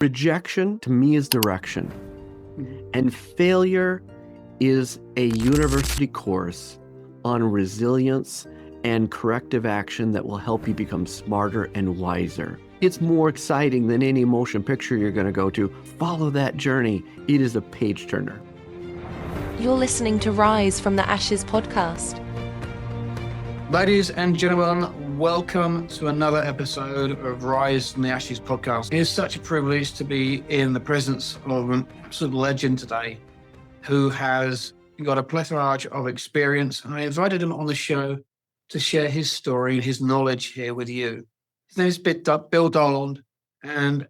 Rejection to me is direction, and failure is a university course on resilience and corrective action that will help you become smarter and wiser. It's more exciting than any motion picture you're going to go to. Follow that journey. It is a page turner. You're listening to Rise from the Ashes podcast. Ladies and gentlemen, welcome to another episode of Rise from the Ashes podcast. It is such a privilege to be in the presence of an absolute legend today who has got a plethora of experience. And I invited him on the show to share his story and his knowledge here with you. His name is Bill Dolan, and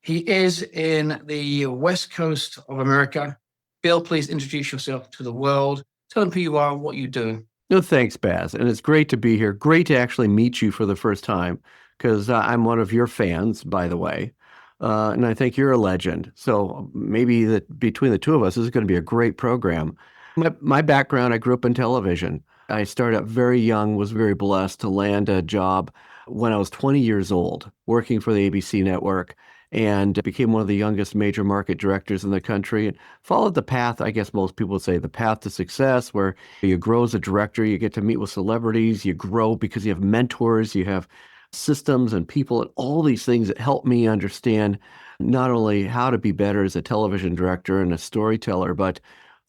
he is in the West Coast of America. Bill, please introduce yourself to the world. Tell them who you are and what you do. No, thanks, Baz. And it's great to be here. Great to actually meet you for the first time, because I'm one of your fans, by the way. And I think you're a legend. So maybe that between the two of us, this is going to be a great program. My background, I grew up in television. I started out very young, was very blessed to land a job when I was 20 years old, working for the ABC network, and became one of the youngest major market directors in the country, and followed the path, I guess most people would say, the path to success, where you grow as a director, you get to meet with celebrities, you grow because you have mentors, you have systems and people, and all these things that help me understand not only how to be better as a television director and a storyteller, but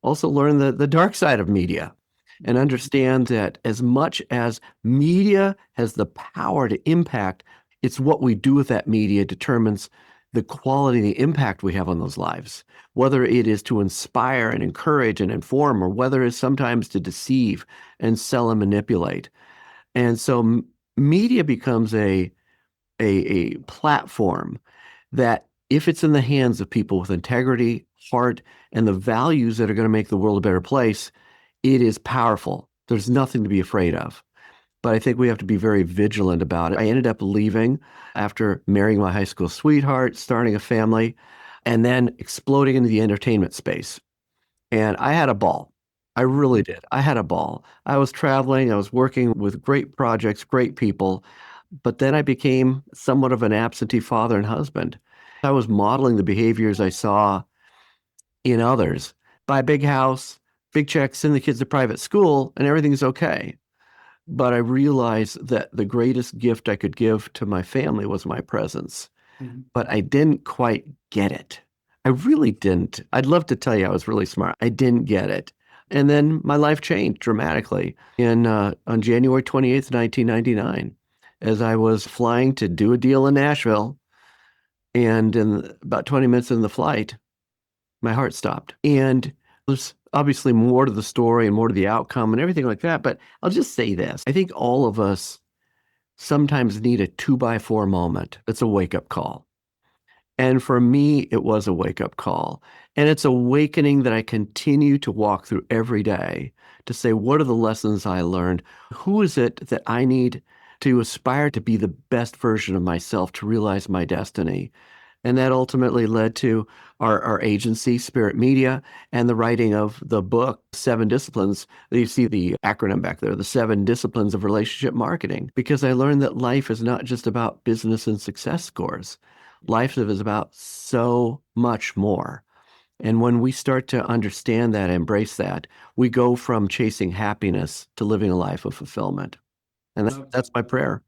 also learn the dark side of media and understand that as much as media has the power to impact, it's what we do with that media determines the quality, the impact we have on those lives, whether it is to inspire and encourage and inform, or whether it's sometimes to deceive and sell and manipulate. And so media becomes a platform that, if it's in the hands of people with integrity, heart, and the values that are going to make the world a better place, it is powerful. There's nothing to be afraid of. But I think we have to be very vigilant about it. I ended up leaving after marrying my high school sweetheart, starting a family, and then exploding into the entertainment space. And I had a ball. I really did. I had a ball. I was traveling. I was working with great projects, great people. But then I became somewhat of an absentee father and husband. I was modeling the behaviors I saw in others. Buy a big house, big checks, send the kids to private school, and everything's okay. But I realized that the greatest gift I could give to my family was my presence. Mm-hmm. But I didn't quite get it. I really didn't. I'd love to tell you I was really smart. I didn't get it. And then my life changed dramatically on January 28th, 1999, as I was flying to do a deal in Nashville. And in about 20 minutes in the flight, my heart stopped. And there's obviously more to the story and more to the outcome and everything like that. But I'll just say this. I think all of us sometimes need a 2x4 moment. It's a wake-up call. And for me, it was a wake-up call. And it's awakening that I continue to walk through every day to say, what are the lessons I learned? Who is it that I need to aspire to be the best version of myself, to realize my destiny? And that ultimately led to our agency, Spirit Media, and the writing of the book, 7 Disciplines. You see the acronym back there, the 7 Disciplines of Relationship Marketing, because I learned that life is not just about business and success scores. Life is about so much more. And when we start to understand that, embrace that, we go from chasing happiness to living a life of fulfillment. And that's my prayer.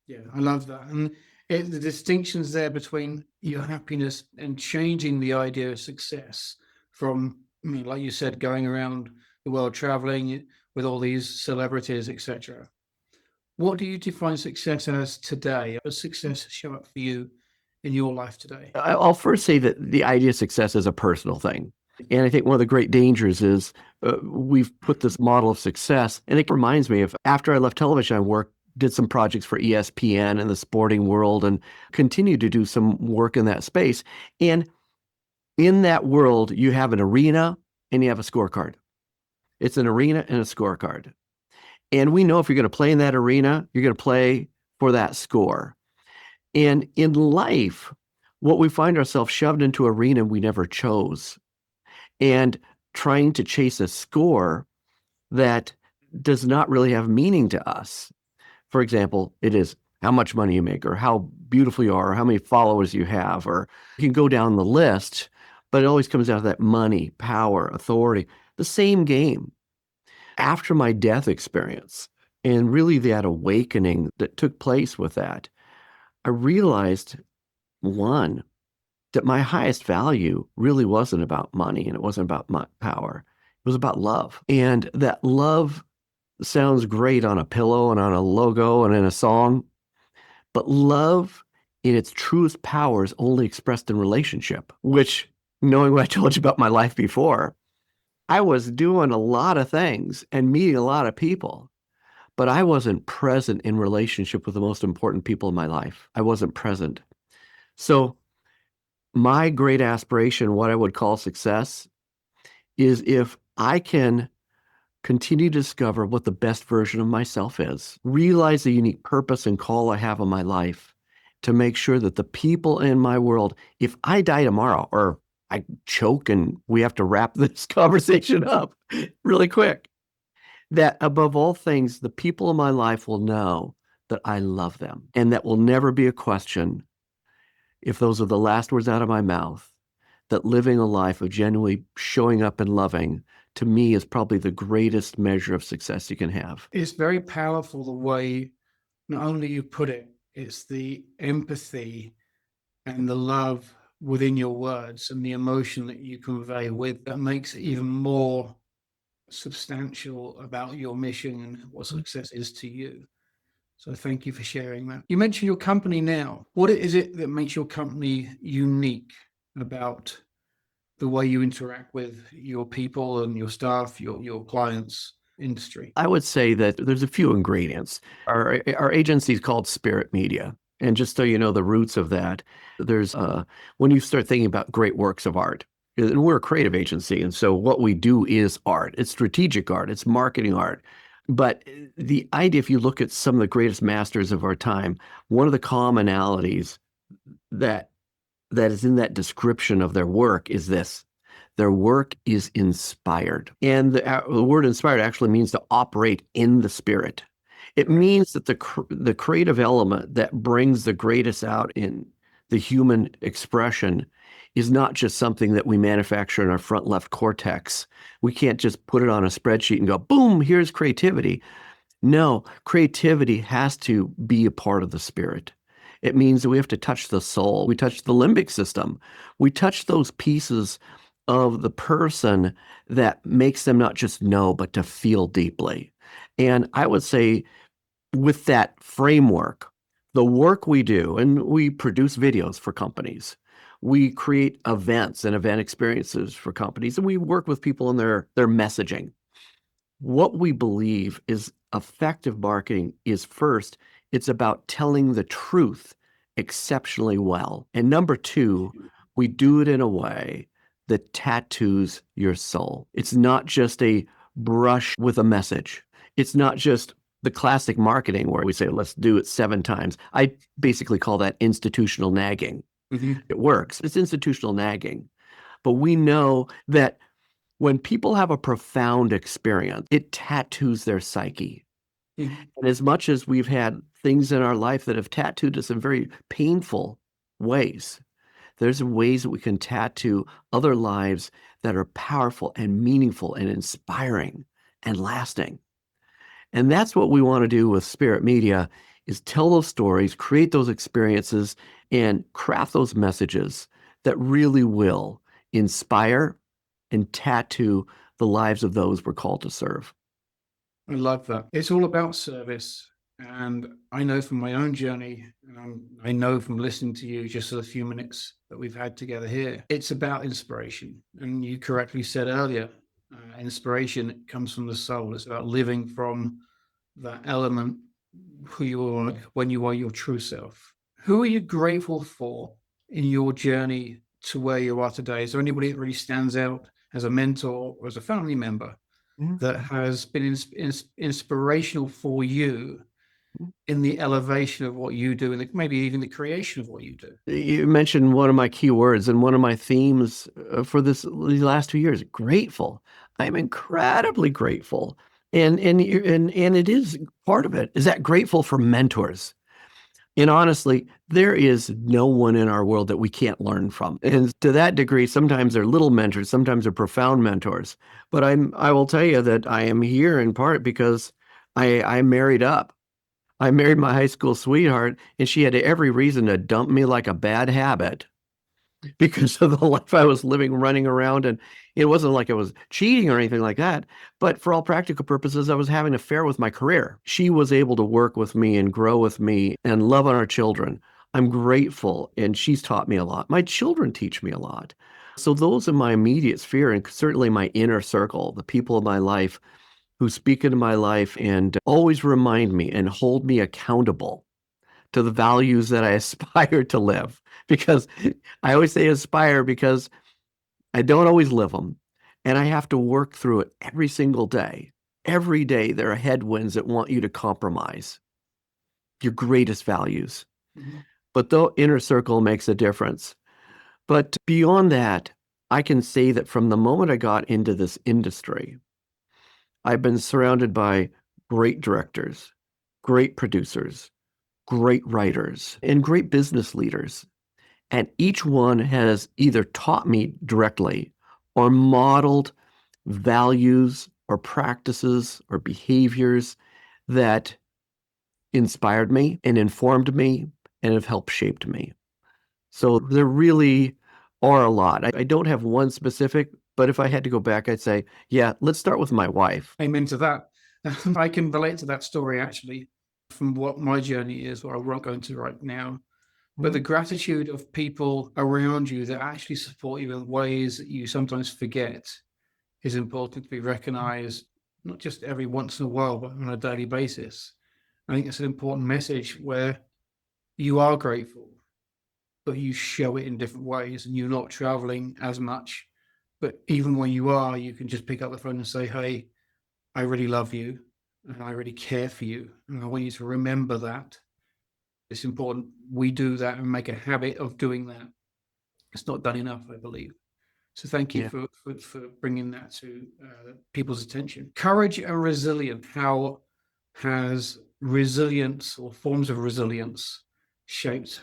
Yeah, I love that. And the distinctions there between your happiness and changing the idea of success from, like you said, going around the world traveling with all these celebrities, etc. What do you define success as today? How does success show up for you in your life today? I'll first say that the idea of success is a personal thing. And I think one of the great dangers is we've put this model of success, and it reminds me of after I left television, I did some projects for ESPN and the sporting world, and continued to do some work in that space. And in that world, you have an arena and you have a scorecard. It's an arena and a scorecard. And we know if you're going to play in that arena, you're going to play for that score. And in life, what we find ourselves shoved into an arena we never chose, and trying to chase a score that does not really have meaning to us. For example, it is how much money you make or how beautiful you are or how many followers you have, or you can go down the list, but it always comes down to that money, power, authority, the same game. After my death experience and really that awakening that took place with that, I realized, one, that my highest value really wasn't about money and it wasn't about my power. It was about love. And that love sounds great on a pillow and on a logo and in a song, but love in its truest power is only expressed in relationship, which, knowing what I told you about my life before, I was doing a lot of things and meeting a lot of people, but I wasn't present in relationship with the most important people in my life. I wasn't present. So my great aspiration, what I would call success, is if I can continue to discover what the best version of myself is, realize the unique purpose and call I have in my life to make sure that the people in my world, if I die tomorrow or I choke and we have to wrap this conversation up really quick, that above all things, the people in my life will know that I love them. And that will never be a question, if those are the last words out of my mouth, that living a life of genuinely showing up and loving, to me, is probably the greatest measure of success you can have. It's very powerful the way not only you put it, it's the empathy and the love within your words and the emotion that you convey with that makes it even more substantial about your mission and what success is to you. So thank you for sharing that. You mentioned your company now. What is it that makes your company unique about the way you interact with your people and your staff, your clients, industry? I would say that there's a few ingredients. Our agency is called Spirit Media. And just so you know the roots of that, there's when you start thinking about great works of art, and we're a creative agency, and so what we do is art. It's strategic art, it's marketing art. But the idea, if you look at some of the greatest masters of our time, one of the commonalities that is in that description of their work is this: their work is inspired. And the word inspired actually means to operate in the spirit. It means that the creative element that brings the greatest out in the human expression is not just something that we manufacture in our front left cortex. We can't just put it on a spreadsheet and go, boom, here's creativity. No, creativity has to be a part of the spirit. It means that we have to touch the soul. We touch the limbic system. We touch those pieces of the person that makes them not just know, but to feel deeply. And I would say with that framework, the work we do, and we produce videos for companies, we create events and event experiences for companies, and we work with people in their messaging. What we believe is effective marketing is, first, it's about telling the truth exceptionally well. And number two, we do it in a way that tattoos your soul. It's not just a brush with a message. It's not just the classic marketing where we say, let's do it 7 times. I basically call that institutional nagging. Mm-hmm. It works. It's institutional nagging. But we know that when people have a profound experience, it tattoos their psyche. Mm-hmm. And as much as we've had things in our life that have tattooed us in very painful ways, there's ways that we can tattoo other lives that are powerful and meaningful and inspiring and lasting. And that's what we want to do with Spirit Media, is tell those stories, create those experiences, and craft those messages that really will inspire and tattoo the lives of those we're called to serve. I love that. It's all about service. And I know from my own journey, and I know from listening to you just a few minutes that we've had together here, it's about inspiration. And you correctly said earlier, inspiration comes from the soul. It's about living from that element, who you are when you are your true self. Who are you grateful for in your journey to where you are today? Is there anybody that really stands out as a mentor or as a family member that has been inspirational for you in the elevation of what you do and maybe even the creation of what you do? You mentioned one of my key words and one of my themes for these last 2 years: grateful. I'm incredibly grateful. And it is part of it is that grateful for mentors. And honestly, there is no one in our world that we can't learn from. And to that degree, sometimes they're little mentors, sometimes they're profound mentors. But I will tell you that I am here in part because I married up. I married my high school sweetheart, and she had every reason to dump me like a bad habit because of the life I was living, running around. And it wasn't like I was cheating or anything like that. But for all practical purposes, I was having an affair with my career. She was able to work with me and grow with me and love on our children. I'm grateful, and she's taught me a lot. My children teach me a lot. So those in my immediate sphere, and certainly my inner circle, the people in my life who speak into my life and always remind me and hold me accountable to the values that I aspire to live. Because I always say aspire because I don't always live them. And I have to work through it every single day. Every day there are headwinds that want you to compromise your greatest values. Mhm. But the inner circle makes a difference. But beyond that, I can say that from the moment I got into this industry, I've been surrounded by great directors, great producers, great writers, and great business leaders. And each one has either taught me directly or modeled values or practices or behaviors that inspired me and informed me and have helped shaped me. So there really are a lot. I don't have one specific, but if I had to go back, I'd say, yeah, let's start with my wife. Amen to that. I can relate to that story actually from what my journey is, what I won't go into right now. But the gratitude of people around you that actually support you in ways that you sometimes forget is important to be recognized, not just every once in a while, but on a daily basis. I think it's an important message where you are grateful, but you show it in different ways and you're not traveling as much. But even when you are, you can just pick up the phone and say, hey, I really love you and I really care for you. And I want you to remember that. It's important we do that and make a habit of doing that. It's not done enough, I believe. So thank you Yeah. for bringing that to people's attention. Courage and resilience. How has resilience or forms of resilience shaped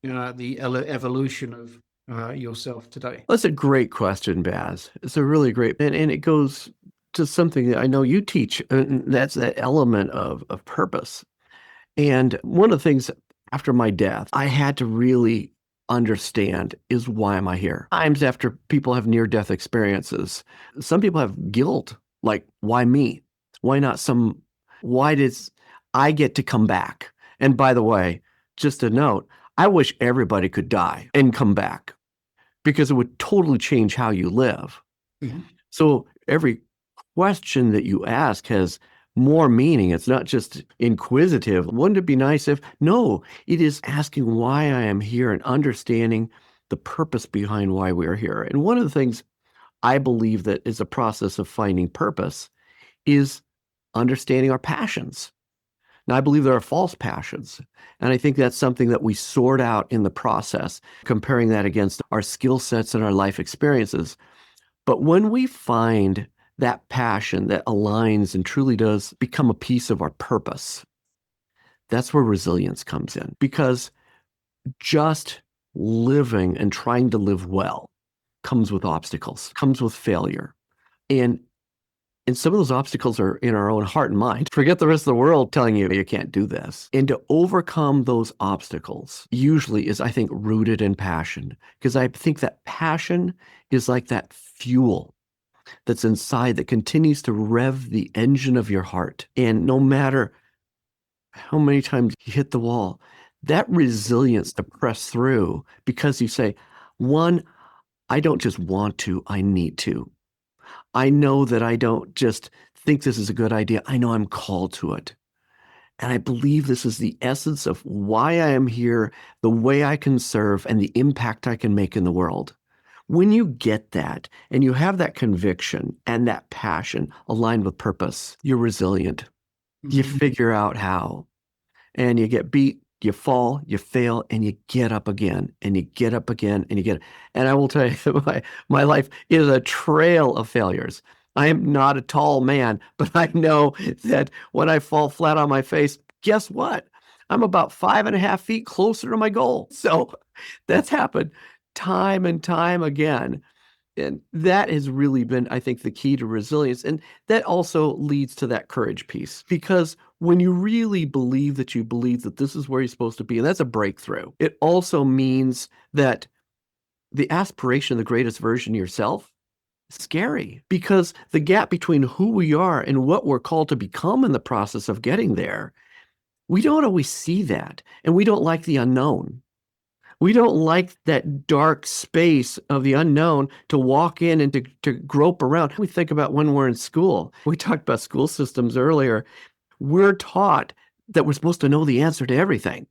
the evolution of yourself today? That's a great question, Baz. It's a really great, and it goes to something that I know you teach, and that's that element of purpose. And one of the things after my death, I had to really understand is why am I here? Times after people have near-death experiences, some people have guilt, like, why me? Why not why did I get to come back? And by the way, just a note, I wish everybody could die and come back because it would totally change how you live. Mhm. So every question that you ask has more meaning. It's not just inquisitive. Wouldn't it be nice if? No, it is asking why I am here and understanding the purpose behind why we are here. And one of the things I believe that is a process of finding purpose is understanding our passions. Now, I believe there are false passions. And I think that's something that we sort out in the process, comparing that against our skill sets and our life experiences. But when we find that passion that aligns and truly does become a piece of our purpose, that's where resilience comes in. Because just living and trying to live well comes with obstacles, comes with failure. And some of those obstacles are in our own heart and mind. Forget the rest of the world telling you you can't do this. And to overcome those obstacles usually is, I think, rooted in passion. Because I think that passion is like that fuel that's inside that continues to rev the engine of your heart. And no matter how many times you hit the wall, that resilience to press through because you say, one, I don't just want to, I need to. I know that I don't just think this is a good idea. I know I'm called to it. And I believe this is the essence of why I am here, the way I can serve, and the impact I can make in the world. When you get that and you have that conviction and that passion aligned with purpose, you're resilient. You Mhm. figure out how. And you get beat, you fall, you fail, and you get up again, and you get up again, and you get. And I will tell you, my life is a trail of failures. I am not a tall man, but I know that when I fall flat on my face, guess what? I'm about 5.5 feet closer to my goal. So that's happened time and time again. And that has really been, I think, the key to resilience. And that also leads to that courage piece. Because when you really believe that this is where you're supposed to be, and that's a breakthrough, it also means that the aspiration of the greatest version of yourself is scary. Because the gap between who we are and what we're called to become in the process of getting there, we don't always see that. And we don't like the unknown. We don't like that dark space of the unknown to walk in and to grope around. We think about when we're in school. We talked about school systems earlier. We're taught that we're supposed to know the answer to everything.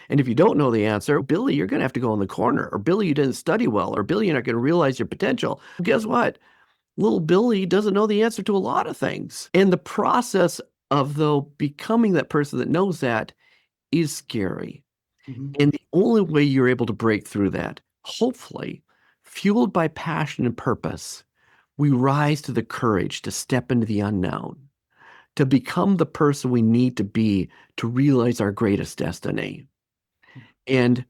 And if you don't know the answer, Billy, you're going to have to go in the corner. Or Billy, you didn't study well. Or Billy, you're not going to realize your potential. Guess what? Little Billy doesn't know the answer to a lot of things. And the process of, though, becoming that person that knows that is scary. And the only way you're able to break through that, hopefully, fueled by passion and purpose, we rise to the courage to step into the unknown, to become the person we need to be to realize our greatest destiny. And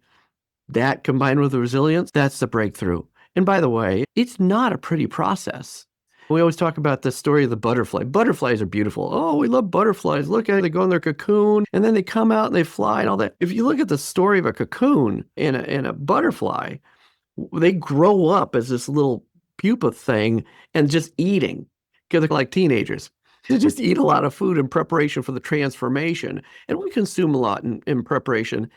that combined with the resilience, that's the breakthrough. And by the way, it's not a pretty process. We always talk about the story of the butterfly. Butterflies are beautiful. Oh, we love butterflies. Look at it. They go in their cocoon and then they come out and they fly and all that. If you look at the story of a cocoon and a butterfly, they grow up as this little pupa thing and just eating because they're like teenagers. They just eat a lot of food in preparation for the transformation. And we consume a lot in preparation.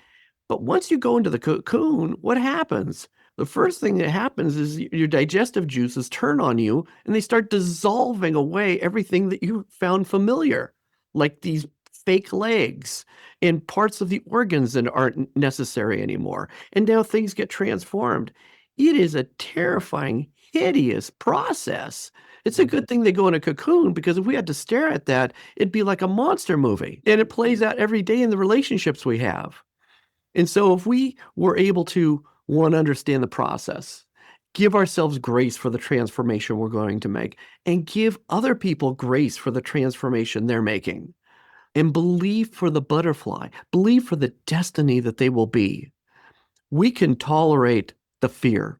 But once you go into the cocoon, what happens? The first thing that happens is your digestive juices turn on you and they start dissolving away everything that you found familiar, like these fake legs and parts of the organs that aren't necessary anymore. And now things get transformed. It is a terrifying, hideous process. It's a good thing they go in a cocoon, because if we had to stare at that, it'd be like a monster movie. And it plays out every day in the relationships we have. And so if we were able to, one, understand the process, give ourselves grace for the transformation we're going to make, and give other people grace for the transformation they're making, and believe for the butterfly, believe for the destiny that they will be, we can tolerate the fear.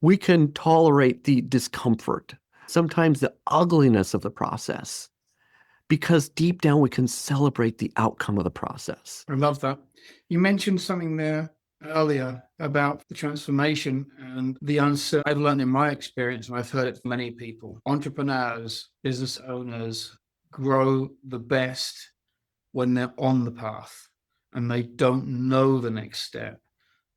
We can tolerate the discomfort, sometimes the ugliness of the process, because deep down we can celebrate the outcome of the process. I love that. You mentioned something there earlier about the transformation and the uncertainty. I've learned in my experience, and I've heard it from many people, entrepreneurs, business owners grow the best when they're on the path and they don't know the next step.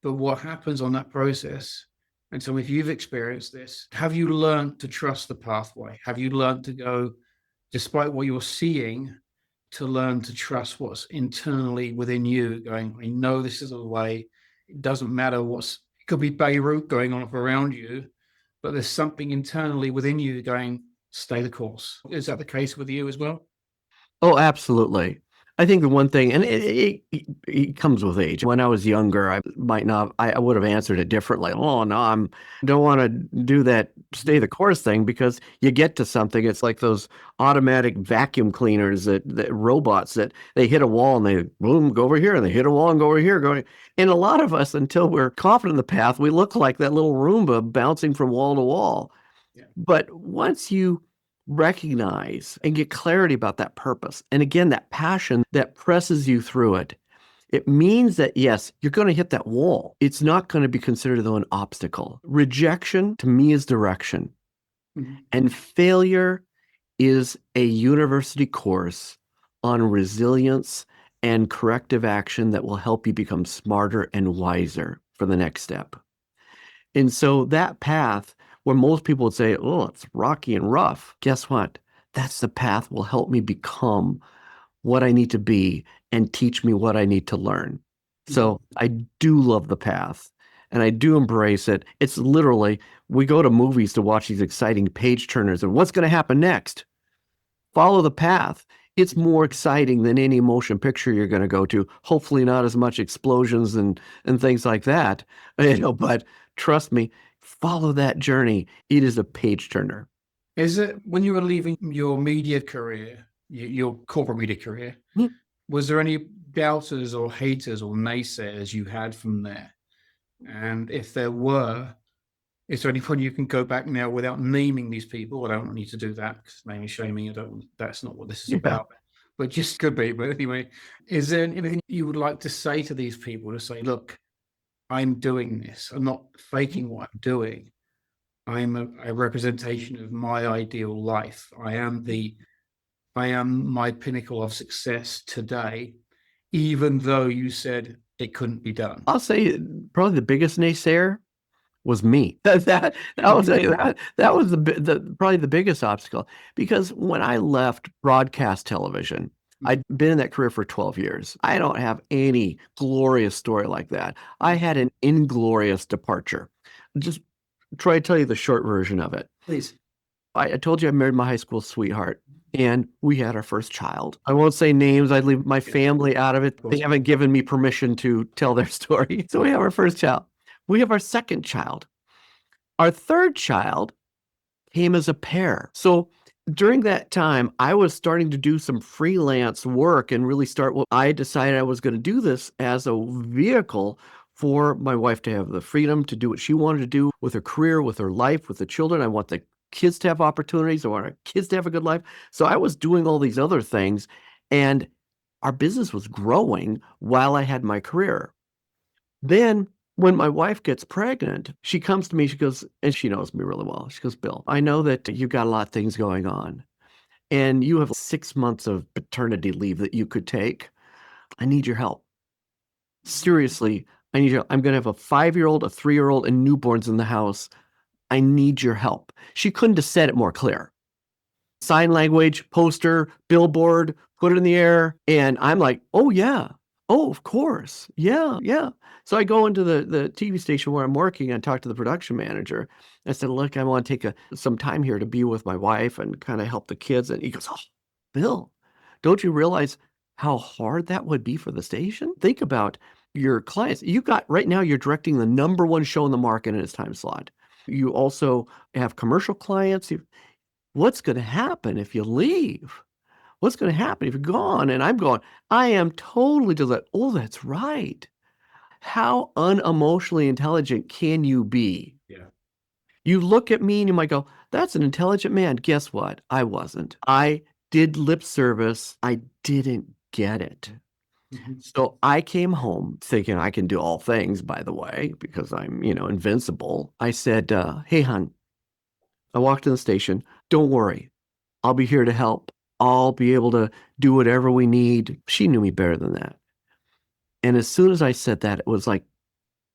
But what happens on that process, and so if you've experienced this, have you learned to trust the pathway? Have you learned to go, despite what you're seeing, to learn to trust what's internally within you, going, I know this is the way. It doesn't matter it could be Beirut going on around you, but there's something internally within you going, stay the course. Is that the case with you as well? Oh, absolutely. I think the one thing, and it comes with age. When I was younger, I would have answered it differently. Oh, no, don't want to do that stay the course thing, because you get to something. It's like those automatic vacuum cleaners that robots that they hit a wall and they boom, go over here, and they hit a wall and go over here. And a lot of us, until we're confident in the path, we look like that little Roomba bouncing from wall to wall. Yeah. But once you recognize and get clarity about that purpose, and again, that passion that presses you through it, it means that, yes, you're going to hit that wall. It's not going to be considered, though, an obstacle. Rejection, to me, is direction. Mm-hmm. And failure is a university course on resilience and corrective action that will help you become smarter and wiser for the next step. And so that path, where most people would say, oh, it's rocky and rough, guess what? That's the path will help me become what I need to be and teach me what I need to learn. So I do love the path and I do embrace it. It's literally, we go to movies to watch these exciting page turners and what's going to happen next? Follow the path. It's more exciting than any motion picture you're going to go to. Hopefully not as much explosions and things like that, but trust me, follow that journey. It is a page turner. Is it, when you were leaving your media career, your corporate media career, was there any doubters or haters or naysayers you had from there? And if there were, is there anyone you can go back now without naming these people? I don't need to do that because naming shaming, that's not what this is Yeah. about. But just could be. But anyway, is there anything you would like to say to these people to say, look, I'm doing this. I'm not faking what I'm doing. I'm a representation of my ideal life. I am my pinnacle of success today, even though you said it couldn't be done. I'll say probably the biggest naysayer was me. That was probably the biggest obstacle, because when I left broadcast television, I'd been in that career for 12 years. I don't have any glorious story like that. I had an inglorious departure. Just try to tell you the short version of it. Please. I told you I married my high school sweetheart, and we had our first child. I won't say names. I'd leave my family out of it. They haven't given me permission to tell their story. So we have our first child. We have our second child. Our third child came as a pair. So during that time, I was starting to do some freelance work and really start what I decided I was going to do this as a vehicle for my wife to have the freedom to do what she wanted to do with her career, with her life, with the children. I want the kids to have opportunities. I want our kids to have a good life. So I was doing all these other things, and our business was growing while I had my career. Then when my wife gets pregnant, she comes to me, she goes, and she knows me really well. She goes, Bill, I know that you've got a lot of things going on, and you have 6 months of paternity leave that you could take. I need your help. Seriously, I need your help. I'm going to have a 5-year-old, a 3-year-old, and newborns in the house. I need your help. She couldn't have said it more clear. Sign language, poster, billboard, put it in the air. And I'm like, oh, yeah. Oh, of course. Yeah, yeah. So I go into the TV station where I'm working and talk to the production manager. I said, look, I want to take some time here to be with my wife and kind of help the kids. And he goes, oh, Bill, don't you realize how hard that would be for the station? Think about your clients. Right now, you're directing the #1 show in the market in its time slot. You also have commercial clients. What's going to happen if you leave? What's going to happen if you're gone? And I'm going, I am totally delighted. Oh, that's right. How unemotionally intelligent can you be? Yeah. You look at me and you might go, that's an intelligent man. Guess what? I wasn't. I did lip service. I didn't get it. Mm-hmm. So I came home thinking I can do all things, by the way, because I'm, invincible. I said, hey, hon, I walked in the station. Don't worry. I'll be here to help. I'll be able to do whatever we need. She knew me better than that. And as soon as I said that, it was like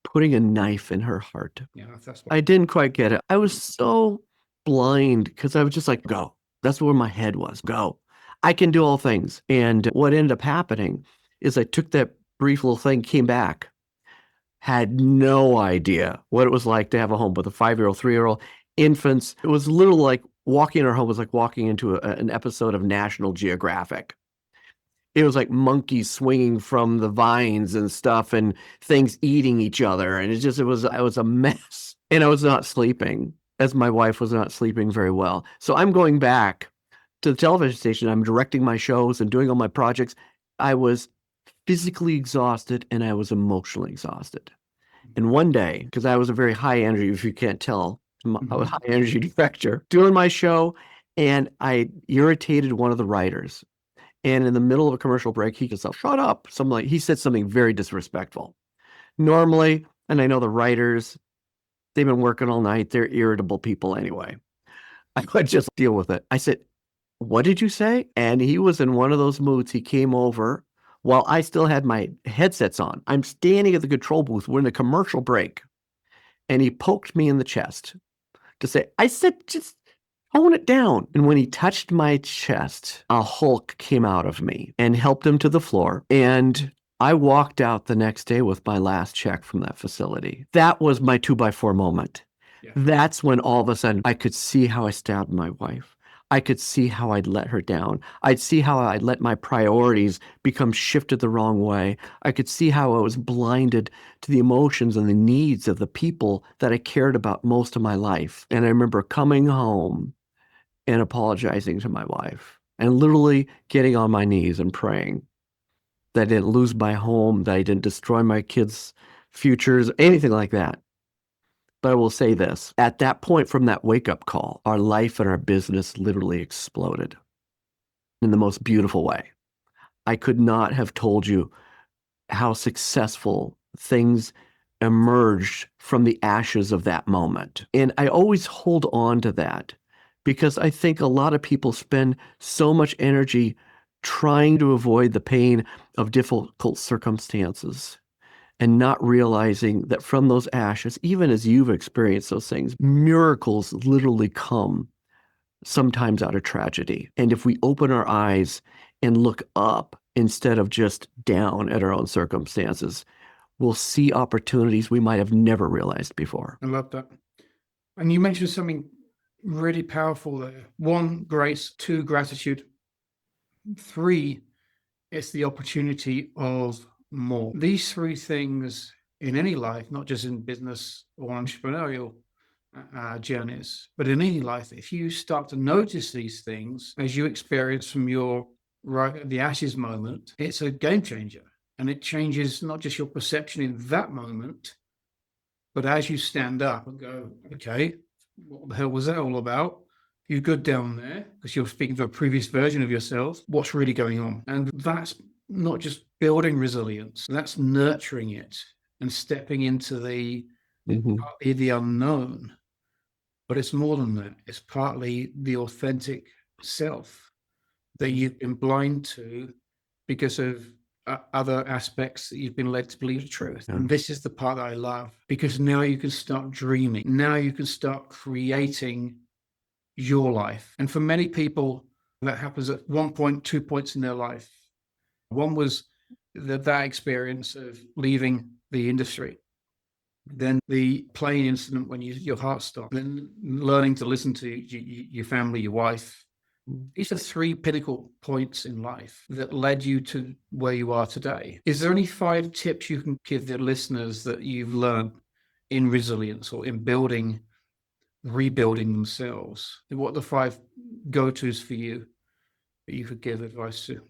putting a knife in her heart. Yeah, that's I didn't quite get it. I was so blind because I was just like, go. That's where my head was. Go. I can do all things. And what ended up happening is I took that brief little thing, came back, had no idea what it was like to have a home with a 5-year-old, 3-year-old, infants. It was literally like walking in our home was like walking into an episode of National Geographic. It was like monkeys swinging from the vines and stuff and things eating each other. And it was a mess. And I was not sleeping, as my wife was not sleeping very well. So I'm going back to the television station. I'm directing my shows and doing all my projects. I was physically exhausted and I was emotionally exhausted. And one day, because I was a very high energy, if you can't tell, I was a high energy director, doing my show, and I irritated one of the writers. And in the middle of a commercial break, he goes, shut up. He said something very disrespectful. Normally, and I know the writers, they've been working all night. They're irritable people anyway. I would just deal with it. I said, what did you say? And he was in one of those moods. He came over while I still had my headsets on. I'm standing at the control booth. We're in a commercial break. And he poked me in the chest to say, I said, just tone it down. And when he touched my chest, a Hulk came out of me and helped him to the floor. And I walked out the next day with my last check from that facility. That was my 2x4 moment. Yeah. That's when all of a sudden I could see how I stabbed my wife. I could see how I'd let her down. I'd see how I'd let my priorities become shifted the wrong way. I could see how I was blinded to the emotions and the needs of the people that I cared about most of my life. And I remember coming home and apologizing to my wife and literally getting on my knees and praying that I didn't lose my home, that I didn't destroy my kids' futures, anything like that. But I will say this, at that point from that wake-up call, our life and our business literally exploded in the most beautiful way. I could not have told you how successful things emerged from the ashes of that moment. And I always hold on to that because I think a lot of people spend so much energy trying to avoid the pain of difficult circumstances and not realizing that from those ashes, even as you've experienced those things, miracles literally come sometimes out of tragedy. And if we open our eyes and look up instead of just down at our own circumstances, we'll see opportunities we might have never realized before. I love that. And you mentioned something really powerful there. 1, grace. 2, gratitude. 3, it's the opportunity of more. These 3 things in any life, not just in business or entrepreneurial journeys, but in any life, if you start to notice these things as you experience from your right at the ashes moment, it's a game changer. And it changes not just your perception in that moment, but as you stand up and go, okay, what the hell was that all about? You're good down there because you're speaking to a previous version of yourself. What's really going on? And that's not just building resilience, that's nurturing it and stepping into the partly the unknown. But it's more than that. It's partly the authentic self that you've been blind to because of other aspects that you've been led to believe the truth. And this is the part that I love, because now you can start dreaming. Now you can start creating your life. And for many people, that happens at 1 point, 2 points in their life. One was that experience of leaving the industry. Then the plane incident when your heart stopped. Then learning to listen to your family, your wife. These are 3 pinnacle points in life that led you to where you are today. Is there any 5 tips you can give the listeners that you've learned in resilience or in rebuilding themselves? What are the 5 go-tos for you that you could give advice to?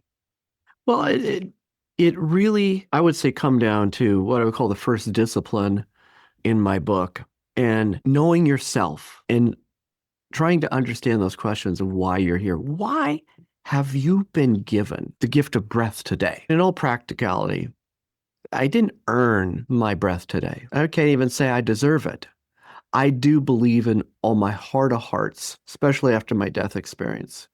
Well, it really, I would say, come down to what I would call the first discipline in my book, and knowing yourself and trying to understand those questions of why you're here. Why have you been given the gift of breath today? In all practicality, I didn't earn my breath today. I can't even say I deserve it. I do believe in all my heart of hearts, especially after my death experience,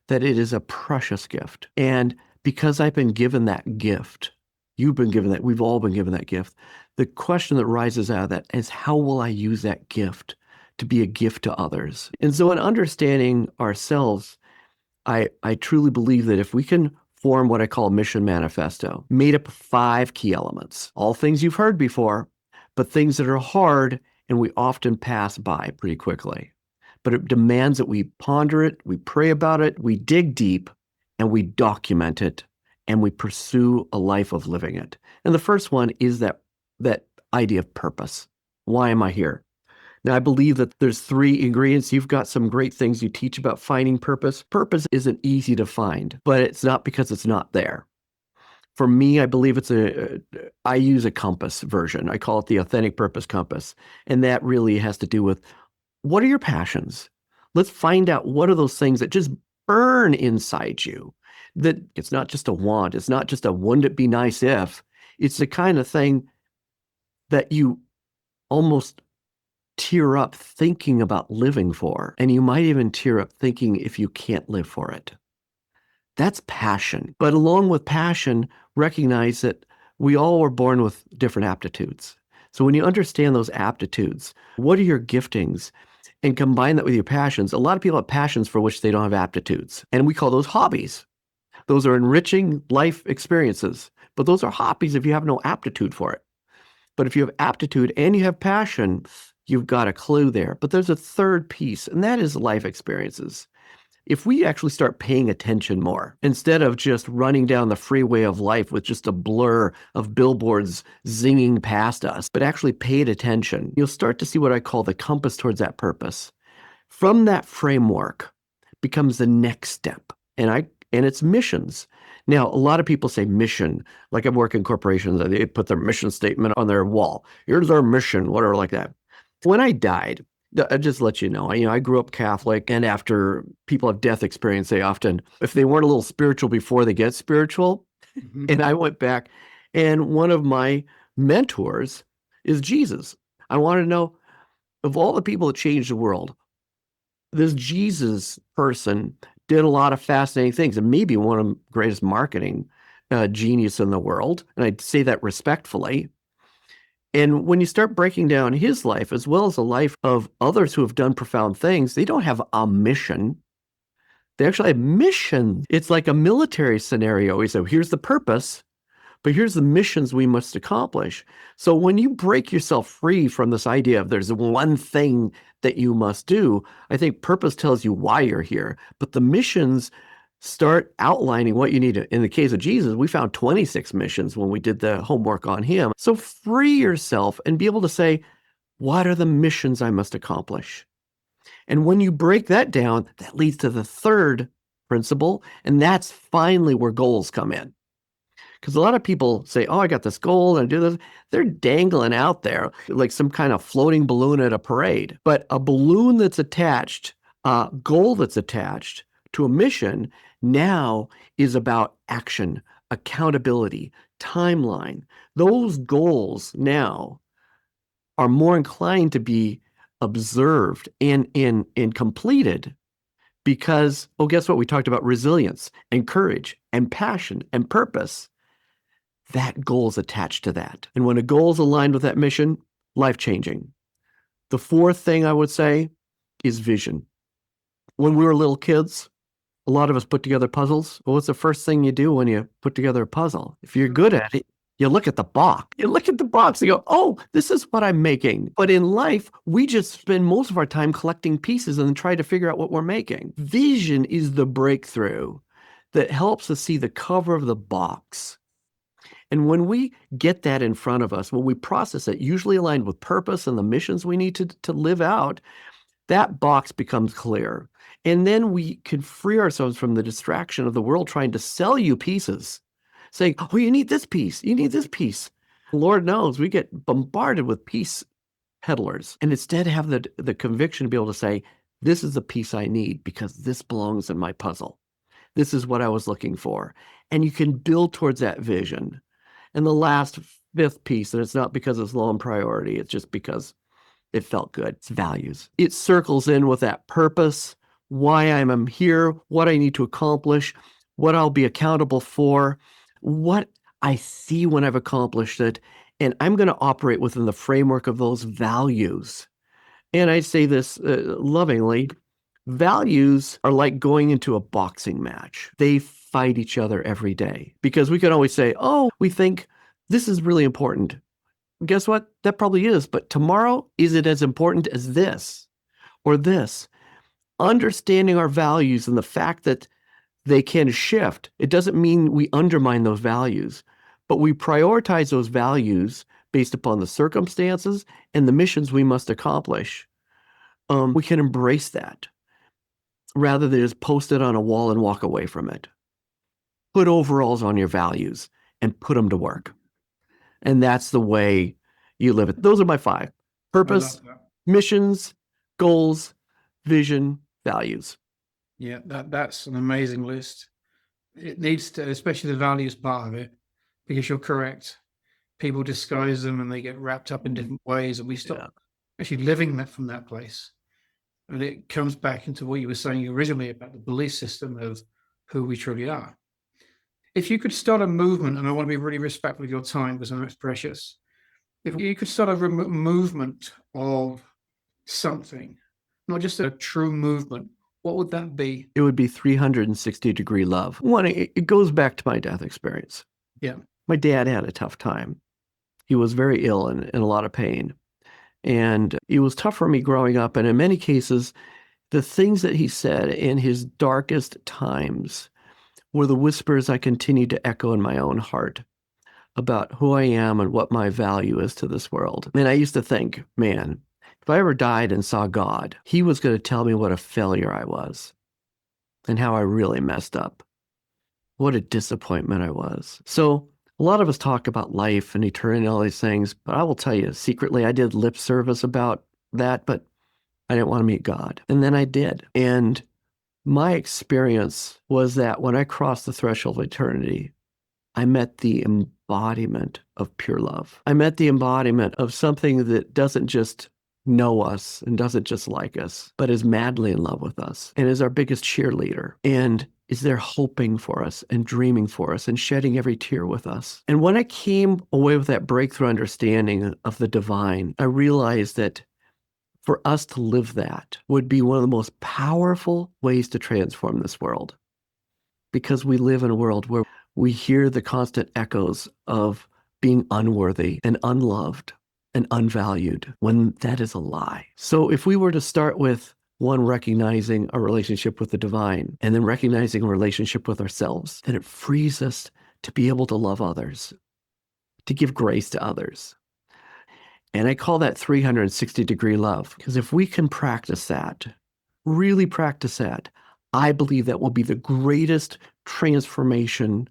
that it is a precious gift. And because I've been given that gift, you've been given that, we've all been given that gift, the question that rises out of that is, how will I use that gift to be a gift to others? And so in understanding ourselves, I truly believe that if we can form what I call a mission manifesto, made up of 5 key elements, all things you've heard before, but things that are hard and we often pass by pretty quickly. But it demands that we ponder it, we pray about it, we dig deep, and we document it, and we pursue a life of living it. And the first one is that idea of purpose. Why am I here? Now, I believe that there's 3 ingredients. You've got some great things you teach about finding purpose. Purpose isn't easy to find, but it's not because it's not there. For me, I believe I use a compass version. I call it the authentic purpose compass. And that really has to do with, what are your passions? Let's find out what are those things that just burn inside you. That it's not just a want. It's not just a wouldn't it be nice if. It's the kind of thing that you almost tear up thinking about living for. And you might even tear up thinking if you can't live for it. That's passion. But along with passion, recognize that we all were born with different aptitudes. So when you understand those aptitudes, what are your giftings? And combine that with your passions. A lot of people have passions for which they don't have aptitudes. And we call those hobbies. Those are enriching life experiences. But those are hobbies if you have no aptitude for it. But if you have aptitude and you have passion, you've got a clue there. But there's a third piece, and that is life experiences. If we actually start paying attention more, instead of just running down the freeway of life with just a blur of billboards zinging past us, but actually paid attention, you'll start to see what I call the compass towards that purpose. From that framework becomes the next step, and it's missions. Now, a lot of people say mission, like I work in corporations, and they put their mission statement on their wall. Here's our mission, whatever like that. When I died, I just let you know, I grew up Catholic, and after people have death experience, they often, if they weren't a little spiritual before they get spiritual, and I went back, and one of my mentors is Jesus. I wanted to know, of all the people that changed the world, this Jesus person did a lot of fascinating things, and maybe one of the greatest marketing genius in the world. And I say that respectfully. And when you start breaking down his life, as well as the life of others who have done profound things, they don't have a mission. They actually have mission. It's like a military scenario. We say, here's the purpose, but here's the missions we must accomplish. So when you break yourself free from this idea of there's one thing that you must do, I think purpose tells you why you're here, but the missions start outlining what you need to. In the case of Jesus, we found 26 missions when we did the homework on him. So free yourself and be able to say, what are the missions I must accomplish? And when you break that down, that leads to the third principle, and that's finally where goals come in. Because a lot of people say, oh, I got this goal and I do this. They're dangling out there like some kind of floating balloon at a parade. But a balloon that's attached, a goal that's attached to a mission now is about action, accountability, timeline. Those goals now are more inclined to be observed and completed because, oh, guess what? We talked about resilience and courage and passion and purpose. That goal is attached to that. And when a goal is aligned with that mission, life-changing. The fourth thing I would say is vision. When we were little kids, a lot of us put together puzzles. Well, what's the first thing you do when you put together a puzzle? If you're good at it, you look at the box. You look at the box and go, oh, this is what I'm making. But in life, we just spend most of our time collecting pieces and then try to figure out what we're making. Vision is the breakthrough that helps us see the cover of the box. And when we get that in front of us, when we process it, usually aligned with purpose and the missions we need to live out, that box becomes clear. And then we can free ourselves from the distraction of the world trying to sell you pieces, saying, oh, you need this piece, you need this piece. Lord knows we get bombarded with piece peddlers. And instead have the conviction to be able to say, this is the piece I need because this belongs in my puzzle. This is what I was looking for. And you can build towards that vision. And the last fifth piece, and it's not because it's low in priority, it's just because it felt good. It's values. It circles in with that purpose, why I'm here, what I need to accomplish, what I'll be accountable for, what I see when I've accomplished it. And I'm going to operate within the framework of those values. And I say this lovingly, values are like going into a boxing match. They fight each other every day because we can always say, oh, we think this is really important. Guess what? That probably is. But tomorrow, is it as important as this or this? Understanding our values and the fact that they can shift. It doesn't mean we undermine those values, but we prioritize those values based upon the circumstances and the missions we must accomplish. We can embrace that rather than just post it on a wall and walk away from it. Put overalls on your values and put them to work. And that's the way you live it. Those are my 5. Purpose, missions, goals, vision, values. Yeah, that's an amazing list. It needs to, especially the values part of it, because you're correct. People disguise them and they get wrapped up in different ways, and we stop actually living that from that place. And it comes back into what you were saying originally about the belief system of who we truly are. If you could start a movement, and I want to be really respectful of your time because I know it's precious. If you could start a movement of something, not just a true movement, what would that be? It would be 360-degree love. One, it goes back to my death experience. Yeah. My dad had a tough time. He was very ill and in a lot of pain. And it was tough for me growing up. And in many cases, the things that he said in his darkest times were the whispers I continued to echo in my own heart about who I am and what my value is to this world. And I used to think, man, if I ever died and saw God, he was going to tell me what a failure I was and how I really messed up. what a disappointment I was. So a lot of us talk about life and eternity and all these things, but I will tell you, secretly, I did lip service about that, but I didn't want to meet God. And then I did. And my experience was that when I crossed the threshold of eternity, I met the embodiment of pure love. I met the embodiment of something that doesn't just know us and doesn't just like us, but is madly in love with us and is our biggest cheerleader and is there hoping for us and dreaming for us and shedding every tear with us. And when I came away with that breakthrough understanding of the divine, I realized that for us to live that would be one of the most powerful ways to transform this world, because we live in a world where we hear the constant echoes of being unworthy and unloved and unvalued, when that is a lie. So if we were to start with one, recognizing a relationship with the divine, and then recognizing a relationship with ourselves, then it frees us to be able to love others, to give grace to others. And I call that 360-degree love, because if we can practice that, really practice that, I believe that will be the greatest transformation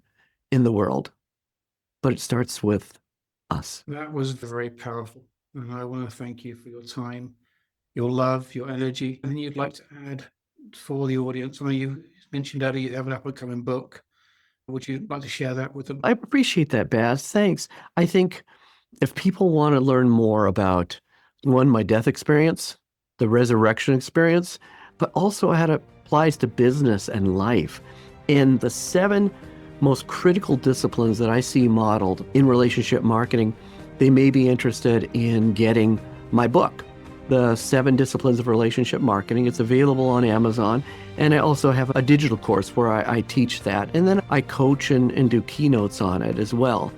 in the world. But it starts with us. That was very powerful. And I want to thank you for your time, your love, your energy. Anything you'd like to add for the audience? I know you mentioned earlier you have an up-and-coming book. Would you like to share that with them? I appreciate that, Baz. Thanks. I think if people want to learn more about, one, my death experience, the resurrection experience, but also how it applies to business and life, and the 7 most critical disciplines that I see modeled in relationship marketing, they may be interested in getting my book, The 7 Disciplines of Relationship Marketing. It's available on Amazon. And I also have a digital course where I teach that. And then I coach and do keynotes on it as well.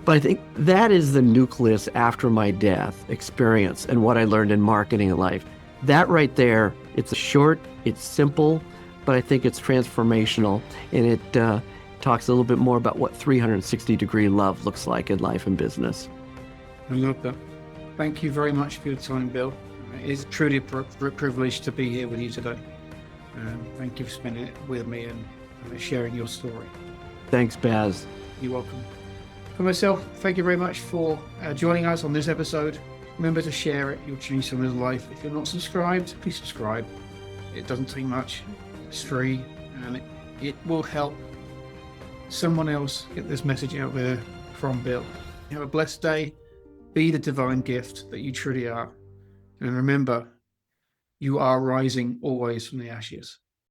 But I think that is the nucleus after my death experience and what I learned in marketing and life. That right there, it's short, it's simple, but I think it's transformational. And it talks a little bit more about what 360-degree love looks like in life and business. I love that. Thank you very much for your time, Bill. It is truly a privilege to be here with you today. Thank you for spending it with me and sharing your story. Thanks, Baz. You're welcome. For myself, thank you very much for joining us on this episode. Remember to share it. You'll change someone's life. If you're not subscribed, please subscribe. It doesn't take much. It's free, and it will help someone else get this message out there from Bill. Have a blessed day. Be the divine gift that you truly are. And remember, you are rising always from the ashes.